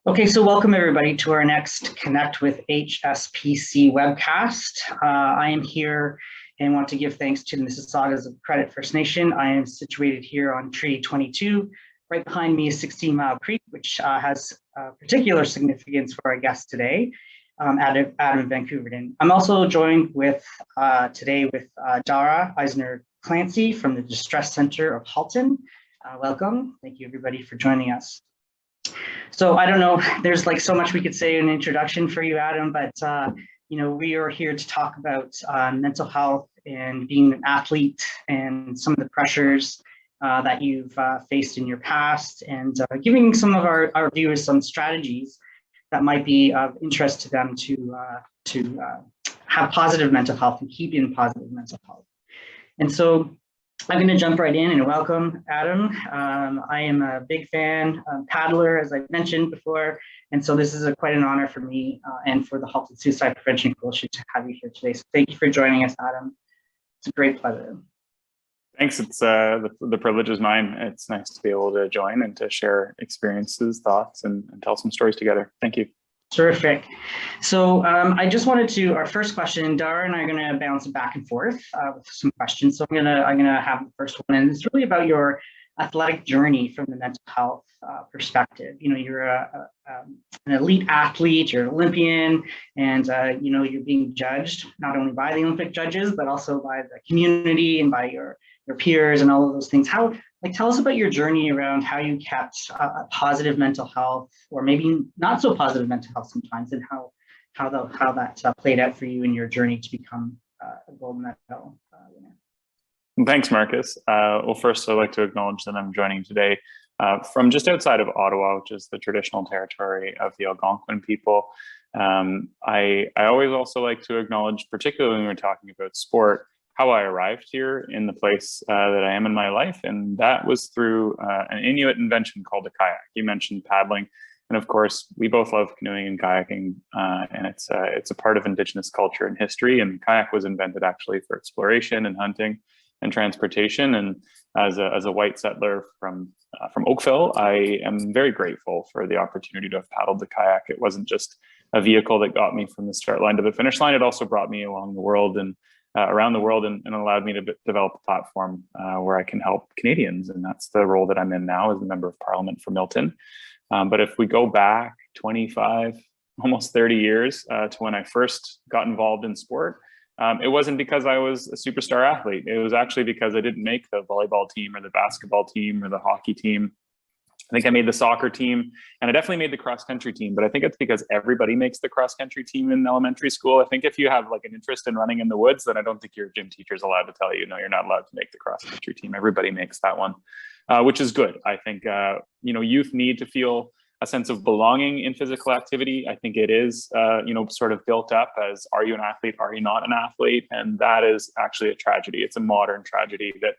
Okay, so welcome everybody to our next Connect with HSPC webcast. I am here and want to give thanks to the Mississaugas of Credit First Nation. I am situated here on Treaty 22. Right behind me is 16 Mile Creek, which has particular significance for our guest today, Adam Van Koeverden. I'm also joined with today with Dara Eisner-Clancy from the Distress Center of Halton. Welcome. Thank you everybody for joining us. So I don't know, there's like so much we could say in an introduction for you, Adam, but we are here to talk about mental health and being an athlete and some of the pressures that you've faced in your past, and giving some of our viewers some strategies that might be of interest to them to have positive mental health and keep in positive mental health. And so I'm going to jump right in and welcome Adam. I am a big fan, paddler, as I mentioned before, and so this is quite an honor for me and for the Halton Suicide Prevention Coalition to have you here today. So thank you for joining us, Adam. It's a great pleasure. Thanks. It's the privilege is mine. It's nice to be able to join and to share experiences, thoughts, and tell some stories together. Thank you. Terrific. So I just wanted to, our first question, Dara and I are going to bounce back and forth with some questions. So I'm gonna have the first one, and it's really about your athletic journey from the mental health perspective. You know, you're an elite athlete, you're an Olympian, and you're being judged not only by the Olympic judges, but also by the community and by your peers and all of those things. Tell us about your journey around how you kept a positive mental health, or maybe not so positive mental health sometimes, and how that played out for you in your journey to become a gold medal winner. Thanks, Marcus. Well, first, I'd like to acknowledge that I'm joining today from just outside of Ottawa, which is the traditional territory of the Algonquin people. I always also like to acknowledge, particularly when we're talking about sport, how I arrived here in the place that I am in my life, and that was through an Inuit invention called a kayak. You mentioned paddling, and of course, we both love canoeing and kayaking, and it's a part of Indigenous culture and history. And kayak was invented actually for exploration and hunting and transportation. And as a white settler from Oakville, I am very grateful for the opportunity to have paddled the kayak. It wasn't just a vehicle that got me from the start line to the finish line. It also brought me along the world and around the world, and allowed me to develop a platform where I can help Canadians. And that's the role that I'm in now as a member of Parliament for Milton. But if we go back 25, almost 30 years to when I first got involved in sport, it wasn't because I was a superstar athlete. It was actually because I didn't make the volleyball team or the basketball team or the hockey team. I think I made the soccer team, and I definitely made the cross country team, but I think it's because everybody makes the cross country team in elementary school. I think if you have like an interest in running in the woods, then I don't think your gym teacher is allowed to tell you, no, you're not allowed to make the cross country team. Everybody makes that one, which is good. I think, youth need to feel a sense of belonging in physical activity. I think it is, sort of built up as, are you an athlete? Are you not an athlete? And that is actually a tragedy. It's a modern tragedy that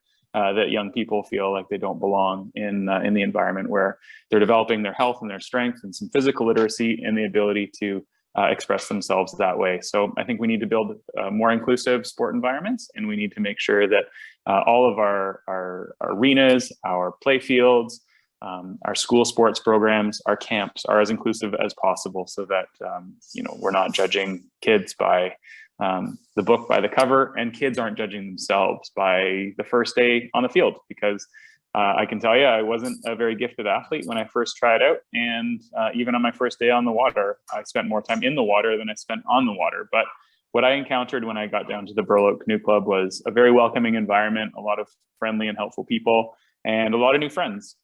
young people feel like they don't belong in the environment where they're developing their health and their strength and some physical literacy and the ability to express themselves that way. So I think we need to build more inclusive sport environments, and we need to make sure that all of our arenas, our play fields, our school sports programs, our camps are as inclusive as possible, so that we're not judging kids by the book by the cover, and kids aren't judging themselves by the first day on the field. Because I can tell you, I wasn't a very gifted athlete when I first tried out, and even on my first day on the water, I spent more time in the water than I spent on the water. But what I encountered when I got down to the Burloak Canoe Club was a very welcoming environment, a lot of friendly and helpful people, and a lot of new friends.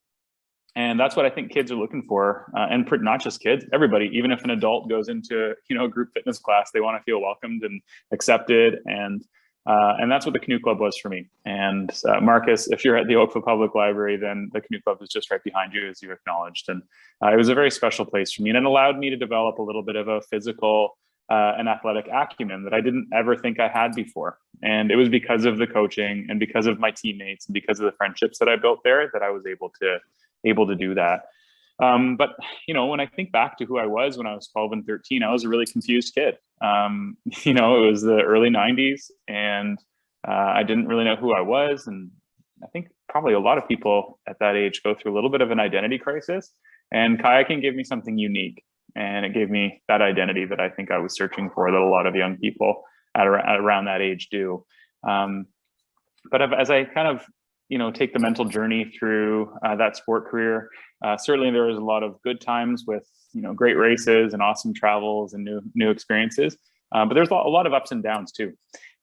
And that's what I think kids are looking for, and not just kids, everybody. Even if an adult goes into a group fitness class, they want to feel welcomed and accepted, and that's what the Canoe Club was for me. And Marcus, if you're at the Oakville Public Library, then the Canoe Club is just right behind you, as you acknowledged. And it was a very special place for me, and it allowed me to develop a little bit of a physical and athletic acumen that I didn't ever think I had before. And it was because of the coaching and because of my teammates and because of the friendships that I built there that I was able to do that. But when I think back to who I was when I was 12 and 13, I was a really confused kid. It was the early 90s, and I didn't really know who I was. And I think probably a lot of people at that age go through a little bit of an identity crisis. And kayaking gave me something unique, and it gave me that identity that I think I was searching for, that a lot of young people at around that age do. But as I kind of, take the mental journey through that sport career, certainly there was a lot of good times with, great races and awesome travels and new experiences. But there's a lot of ups and downs too.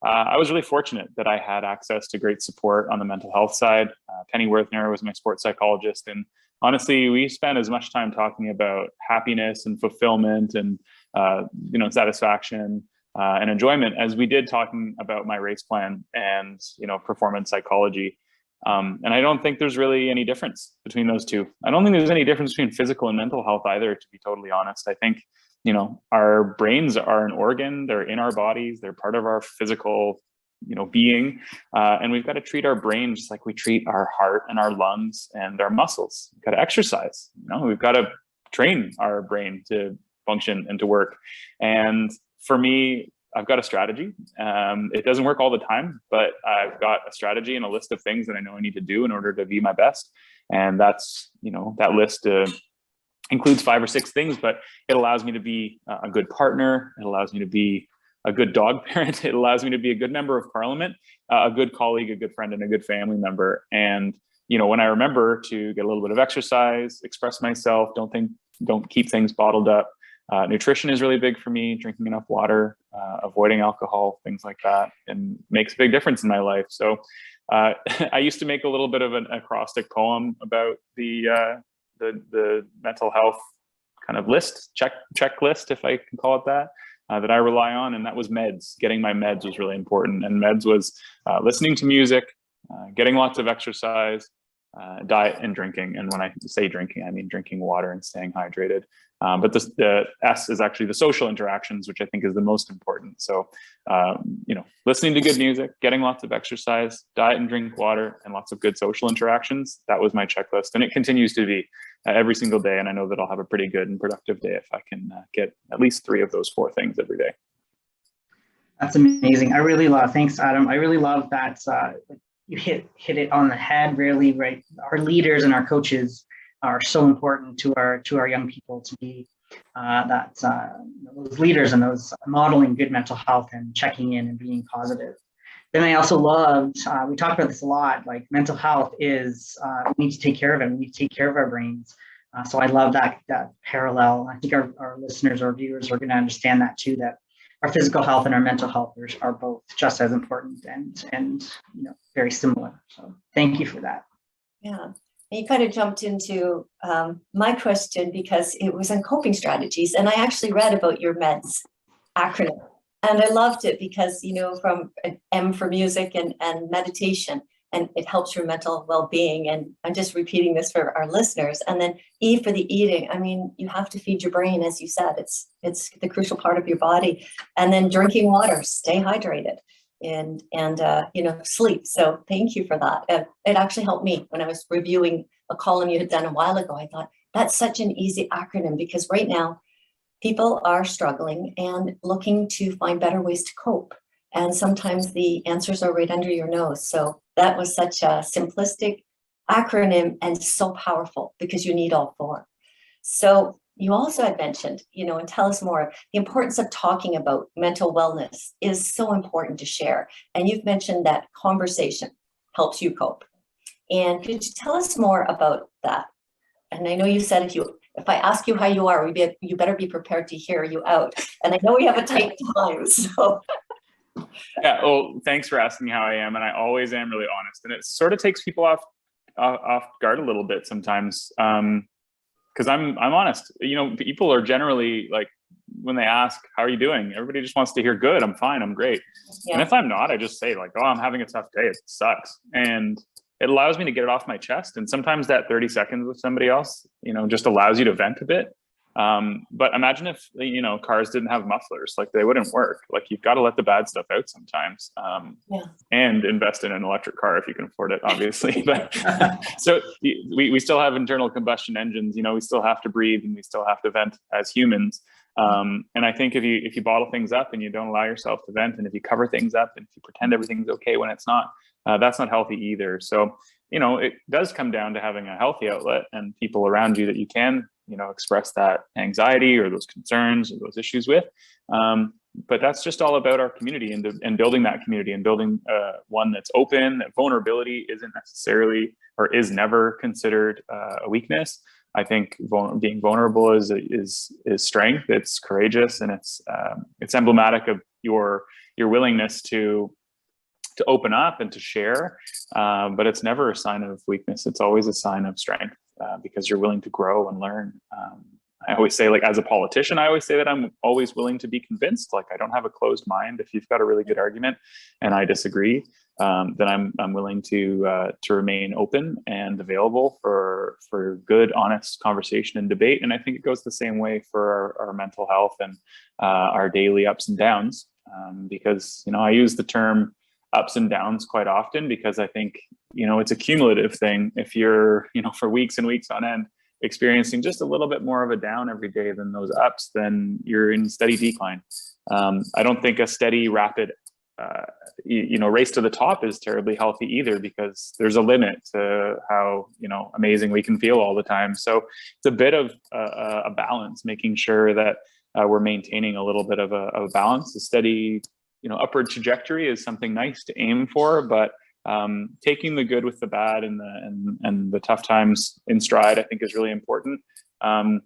I was really fortunate that I had access to great support on the mental health side. Penny Werthner was my sports psychologist, and honestly, we spent as much time talking about happiness and fulfillment and satisfaction and enjoyment as we did talking about my race plan and performance psychology. And I don't think there's really any difference between those two. I don't think there's any difference between physical and mental health either, to be totally honest. I think our brains are an organ, they're in our bodies, they're part of our physical, being. And we've got to treat our brain just like we treat our heart and our lungs and our muscles. We've got to exercise, we've got to train our brain to function and to work. And for me, I've got a strategy. It doesn't work all the time, but I've got a strategy and a list of things that I know I need to do in order to be my best. And that's, that list includes 5 or 6 things, but it allows me to be a good partner. It allows me to be a good dog parent. It allows me to be a good member of parliament, a good colleague, a good friend, and a good family member. And, when I remember to get a little bit of exercise, express myself, don't keep things bottled up. Nutrition is really big for me, drinking enough water, avoiding alcohol, things like that, and makes a big difference in my life. So I used to make a little bit of an acrostic poem about the mental health kind of checklist, if I can call it that I rely on. And that was meds. Getting my meds was really important. And meds was listening to music, getting lots of exercise, diet, and drinking. And when I say drinking, I mean drinking water and staying hydrated. But the S is actually the social interactions, which I think is the most important. So, listening to good music, getting lots of exercise, diet and drink water, and lots of good social interactions. That was my checklist. And it continues to be every single day. And I know that I'll have a pretty good and productive day if I can get at least 3 of those 4 things every day. That's amazing. Thanks, Adam. I really love that you hit it on the head, really, right? Our leaders and our coaches are so important to our young people to be those leaders and those modeling good mental health and checking in and being positive. Then I also loved, we talk about this a lot, like mental health is, we need to take care of it. We need to take care of our brains. So I love that parallel. I think our listeners or viewers are going to understand that too, that our physical health and our mental health are both just as important and very similar. So thank you for that. Yeah. You kind of jumped into my question because it was on coping strategies. And I actually read about your MEDS acronym. And I loved it because, from M for music and meditation, and it helps your mental well-being. And I'm just repeating this for our listeners. And then E for the eating. I mean, you have to feed your brain, as you said, it's the crucial part of your body. And then drinking water, stay hydrated. And sleep. So thank you for that. It actually helped me when I was reviewing a column you had done a while ago. I thought that's such an easy acronym because right now people are struggling and looking to find better ways to cope. And sometimes the answers are right under your nose. So that was such a simplistic acronym and so powerful because you need all 4. So you also had mentioned, and tell us more, the importance of talking about mental wellness is so important to share. And you've mentioned that conversation helps you cope. And could you tell us more about that? And I know you said if I ask you how you are, you better be prepared to hear you out. And I know we have a tight time, so. Yeah, well, thanks for asking how I am. And I always am really honest. And it sort of takes people off guard a little bit sometimes. Because I'm honest, people are generally like, when they ask, how are you doing? Everybody just wants to hear good. I'm fine. I'm great. Yeah. And if I'm not, I just say like, oh, I'm having a tough day. It sucks. And it allows me to get it off my chest. And sometimes that 30 seconds with somebody else, just allows you to vent a bit. But imagine if, cars didn't have mufflers, like they wouldn't work. Like you've got to let the bad stuff out sometimes, and invest in an electric car if you can afford it, obviously. But so we still have internal combustion engines, we still have to breathe and we still have to vent as humans. And I think if you bottle things up and you don't allow yourself to vent, and if you cover things up and if you pretend everything's okay when it's not, that's not healthy either. So, it does come down to having a healthy outlet and people around you that you can express that anxiety or those concerns or those issues with. But that's just all about our community and building that community and building one that's open, that vulnerability isn't necessarily or is never considered a weakness. I think being vulnerable is strength. It's courageous, and it's emblematic of your willingness to open up and to share. But it's never a sign of weakness. It's always a sign of strength because you're willing to grow and learn. I always say, like, as a politician, I always say that I'm always willing to be convinced. Like, I don't have a closed mind. If you've got a really good argument and I disagree, then I'm willing to remain open and available for good, honest conversation and debate. And I think it goes the same way for our mental health and our daily ups and downs, because I use the term ups and downs quite often because I think it's a cumulative thing. If you're for weeks and weeks on end experiencing just a little bit more of a down every day than those ups, then you're in steady decline. I don't think a steady, rapid race to the top is terribly healthy either, because there's a limit to how amazing we can feel all the time. So it's a bit of a balance, making sure that we're maintaining a little bit of a balance. A steady upward trajectory is something nice to aim for, but taking the good with the bad and the tough times in stride, I think, is really important. I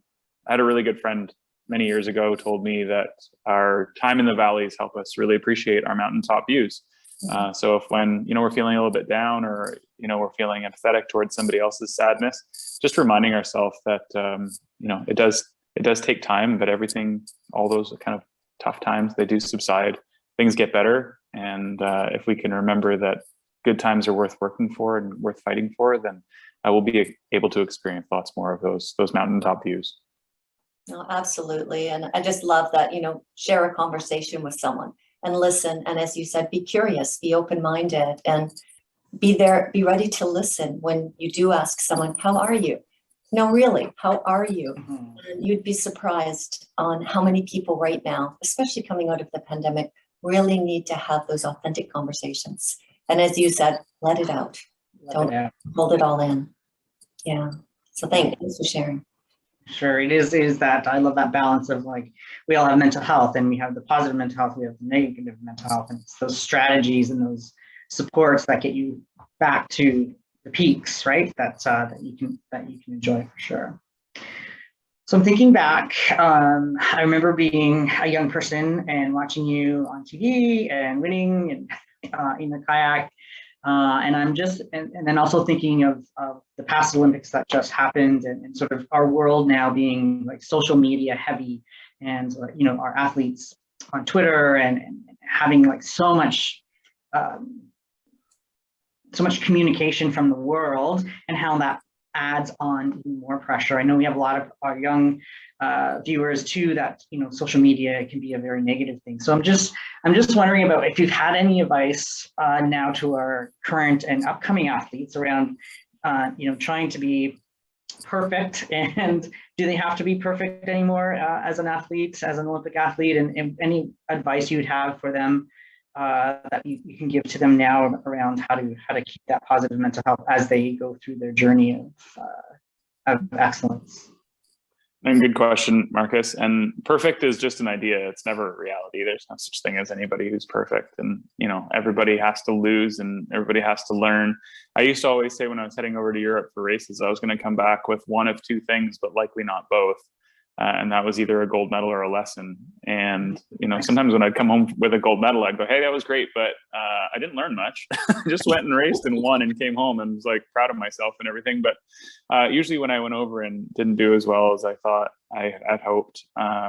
had a really good friend many years ago told me that our time in the valleys help us really appreciate our mountaintop views. So if when we're feeling a little bit down, or we're feeling empathetic towards somebody else's sadness, just reminding ourselves that it does take time, but everything, all those kind of tough times, they do subside. Things get better, and if we can remember that good times are worth working for and worth fighting for, then I will be able to experience lots more of those mountaintop views. No, absolutely. And I just love that, share a conversation with someone and listen. And as you said, be curious, be open-minded, and be ready to listen when you do ask someone, how are you? No, really, how are you? Mm-hmm. And you'd be surprised on how many people right now, especially coming out of the pandemic, really need to have those authentic conversations. And as you said, let it out. Don't hold it all in. Yeah. So thanks for sharing. Sure, it is that I love that balance of, like, we all have mental health, and we have the positive mental health, we have the negative mental health, and it's those strategies and those supports that get you back to the peaks, right? That you can enjoy for sure. So I'm thinking back. I remember being a young person and watching you on TV and winning and in the kayak. And I'm just, and then also thinking of the past Olympics that just happened, and sort of our world now being like social media heavy, and our athletes on Twitter and having like so much communication from the world, and how that adds on even more pressure. I know we have a lot of our young viewers too, that social media can be a very negative thing. So I'm just wondering about if you've had any advice now to our current and upcoming athletes around trying to be perfect, and do they have to be perfect anymore as an athlete, as an Olympic athlete, and any advice you'd have for them that you can give to them now around how to keep that positive mental health as they go through their journey of excellence? And good question, Marcus. And perfect is just an idea. It's never a reality. There's no such thing as anybody who's perfect. And, everybody has to lose and everybody has to learn. I used to always say when I was heading over to Europe for races, I was going to come back with one of two things, but likely not both. And that was either a gold medal or a lesson. And, sometimes when I'd come home with a gold medal, I'd go, hey, that was great, but I didn't learn much. I just went and raced and won and came home and was like proud of myself and everything. But usually when I went over and didn't do as well as I thought I had hoped,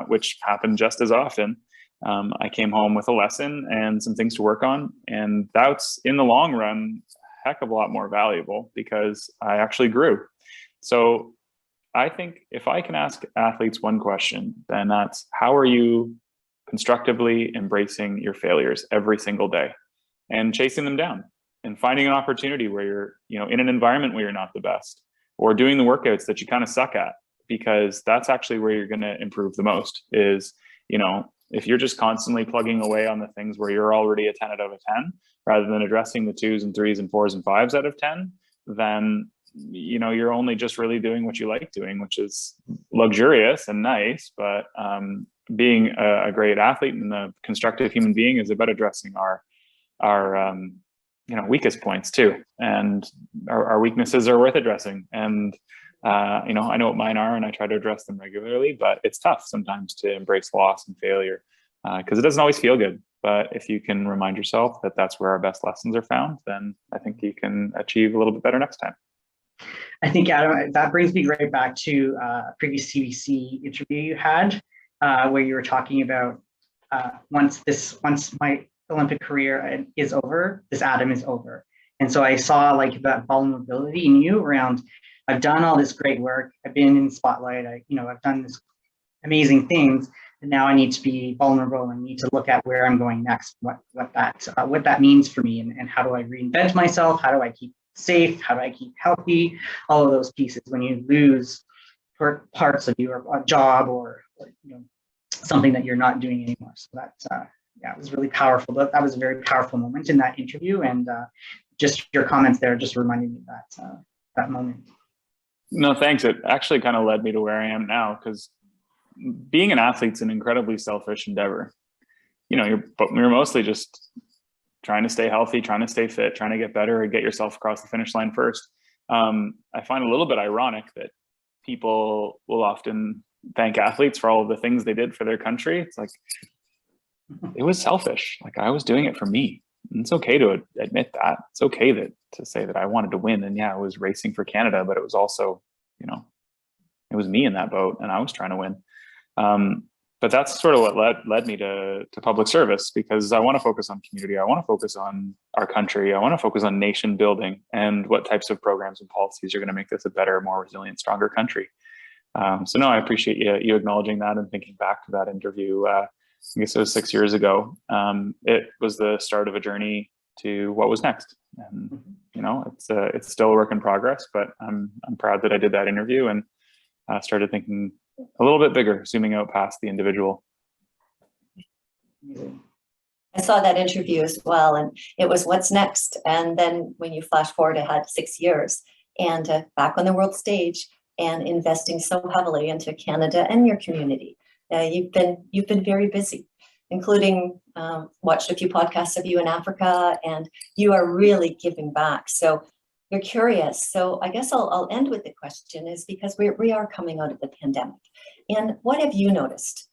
which happened just as often, I came home with a lesson and some things to work on. And that's, in the long run, a heck of a lot more valuable because I actually grew. So I think if I can ask athletes one question, then that's, how are you constructively embracing your failures every single day and chasing them down and finding an opportunity where you're, in an environment where you're not the best, or doing the workouts that you kind of suck at, because that's actually where you're going to improve the most is, if you're just constantly plugging away on the things where you're already a 10 out of a 10, rather than addressing the 2s and 3s and 4s and 5s out of 10, then you're only just really doing what you like doing, which is luxurious and nice. But being a great athlete and a constructive human being is about addressing our weakest points too. And our weaknesses are worth addressing. And I know what mine are, and I try to address them regularly, but it's tough sometimes to embrace loss and failure because it doesn't always feel good. But if you can remind yourself that that's where our best lessons are found, then I think you can achieve a little bit better next time. I think, Adam, that brings me right back to a previous CBC interview you had, where you were talking about once my Olympic career is over, this Adam is over. And so I saw like that vulnerability in you around, I've done all this great work, I've been in the spotlight, I've done this amazing things, and now I need to be vulnerable and need to look at where I'm going next, what that means for me, and how do I reinvent myself, how do I keep safe, how do I keep healthy, all of those pieces when you lose parts of your job or something that you're not doing anymore. So that's it was really powerful. That was a very powerful moment in that interview, and just your comments there just reminded me of that moment. No, thanks. It actually kind of led me to where I am now, because being an athlete's an incredibly selfish endeavor. You're mostly just trying to stay healthy, trying to stay fit, trying to get better and get yourself across the finish line first. I find a little bit ironic that people will often thank athletes for all of the things they did for their country. It's like, it was selfish. Like, I was doing it for me. And it's okay to admit that. It's okay to say that I wanted to win. And yeah, I was racing for Canada, but it was also, it was me in that boat and I was trying to win. But that's sort of what led me to public service, because I want to focus on community. I want to focus on our country. I want to focus on nation building and what types of programs and policies are going to make this a better, more resilient, stronger country. So no, I appreciate you acknowledging that and thinking back to that interview. I guess it was 6 years ago. It was the start of a journey to what was next. And, it's still a work in progress, but I'm proud that I did that interview and started thinking a little bit bigger, zooming out past the individual. I saw that interview as well, and it was what's next. And then when you flash forward, I had 6 years and back on the world stage and investing so heavily into Canada and your community. You've been very busy, including watched a few podcasts of you in Africa, and you are really giving back. So you're curious. So I guess I'll end with the question, is because we are coming out of the pandemic. And what have you noticed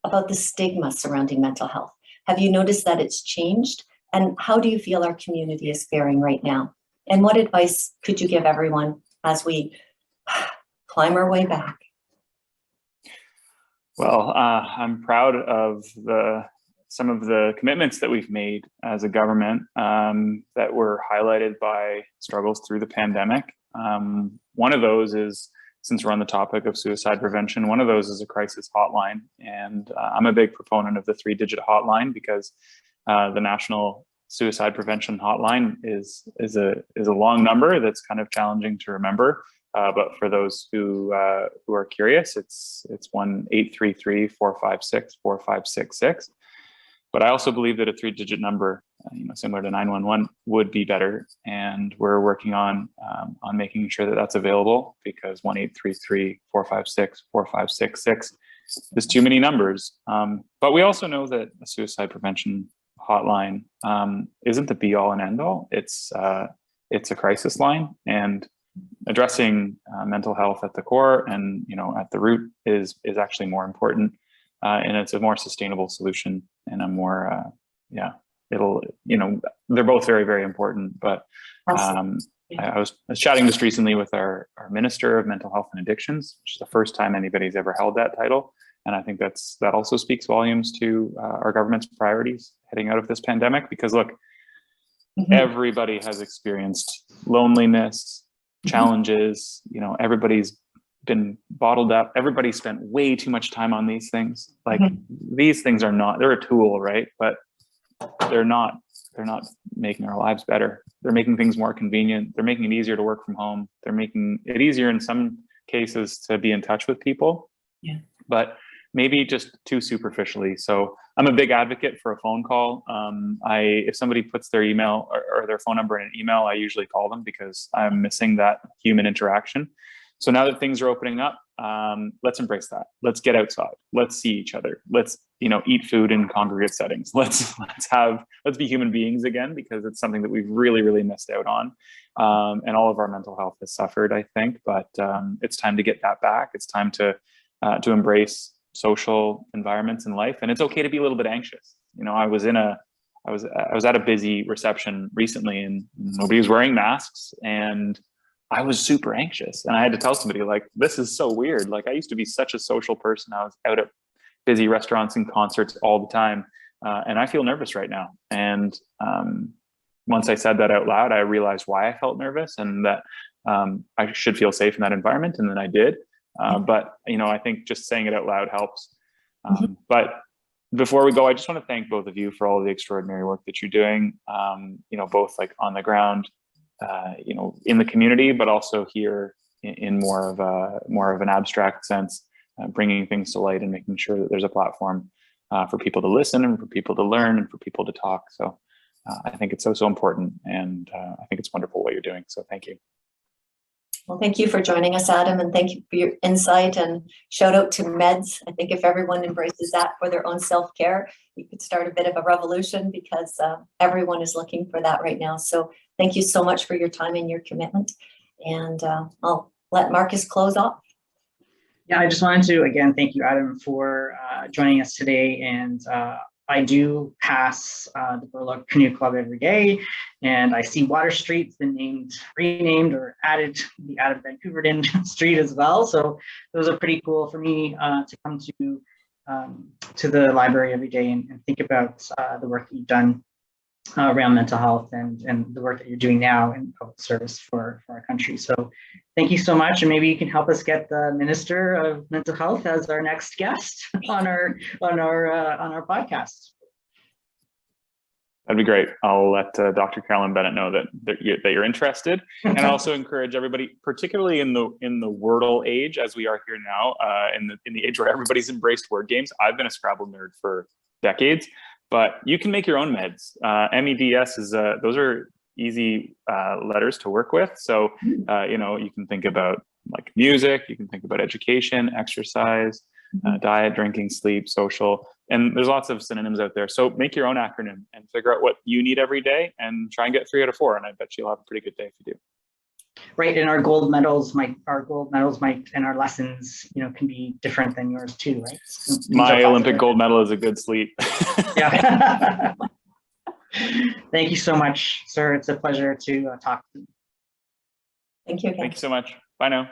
about the stigma surrounding mental health? Have you noticed that it's changed? And how do you feel our community is faring right now? And what advice could you give everyone as we climb our way back? Well, I'm proud of some of the commitments that we've made as a government that were highlighted by struggles through the pandemic. One of those is, since we're on the topic of suicide prevention, one of those is a crisis hotline. And I'm a big proponent of the 3-digit hotline, because the National Suicide Prevention Hotline is a long number that's kind of challenging to remember. But for those who are curious, it's 1-833-456-4566. But I also believe that a 3-digit number, similar to 911, would be better. And we're working on making sure that that's available, because 1-833-456-4566 is too many numbers. But we also know that a suicide prevention hotline isn't the be all and end all. It's a crisis line, and addressing mental health at the core and at the root is actually more important, and it's a more sustainable solution, and a more they're both very, very important. But I was chatting just recently with our Minister of Mental Health and Addictions, which is the first time anybody's ever held that title, and I think that also speaks volumes to our government's priorities heading out of this pandemic. Because look, everybody has experienced loneliness, challenges. Everybody's been bottled up. Everybody spent way too much time on these things. Like, these things they're a tool, right? But they're not making our lives better. They're making things more convenient. They're making it easier to work from home. They're making it easier in some cases to be in touch with people. Yeah. But maybe just too superficially. So I'm a big advocate for a phone call. If somebody puts their email or their phone number in an email, I usually call them because I'm missing that human interaction. So now that things are opening up, let's embrace that. Let's get outside. Let's see each other. Let's, eat food in congregate settings. Let's be human beings again, because it's something that we've really, really missed out on. And all of our mental health has suffered, I think, but it's time to get that back. It's time to embrace social environments in life. And it's okay to be a little bit anxious. I was at a busy reception recently and nobody was wearing masks, and I was super anxious, and I had to tell somebody, like, this is so weird. Like, I used to be such a social person. I was out at busy restaurants and concerts all the time. And I feel nervous right now. And once I said that out loud, I realized why I felt nervous, and that I should feel safe in that environment. And then I did. But, I think just saying it out loud helps. But before we go, I just want to thank both of you for all of the extraordinary work that you're doing, both like on the ground, in the community, but also here in more of an abstract sense, bringing things to light and making sure that there's a platform for people to listen and for people to learn and for people to talk. So I think it's so important, and I think it's wonderful what you're doing. So thank you. Well, thank you for joining us, Adam, and thank you for your insight, and shout out to meds. I think if everyone embraces that for their own self-care, you could start a bit of a revolution, because everyone is looking for that right now. So thank you so much for your time and your commitment. And I'll let Marcus close off. Yeah, I just wanted to, again, thank you, Adam, for joining us today. And I do pass the Burloak Canoe Club every day, and I see Water Street's been renamed or added to the Adam Van Koeverden Street as well. So those are pretty cool for me to come to the library every day and think about the work that you've done around mental health and the work that you're doing now in public service for our country. So thank you so much. And maybe you can help us get the Minister of Mental Health as our next guest on our podcast. That'd be great. I'll let Dr. Carolyn Bennett know that you're interested, and I also encourage everybody, particularly in the Wordle age, as we are here now, in the age where everybody's embraced word games. I've been a Scrabble nerd for decades, but you can make your own meds. MEDS is those are easy letters to work with. So you can think about like music, you can think about education, exercise, diet, drinking, sleep, social, and there's lots of synonyms out there. So make your own acronym and figure out what you need every day, and try and get 3 out of 4. And I bet you'll have a pretty good day if you do. Right, and our gold medals might, and our lessons, can be different than yours too, right? My Olympic gold medal is a good sleep. Yeah. Thank you so much, sir. It's a pleasure to talk to you. Thank you. Thank you so much. Bye now.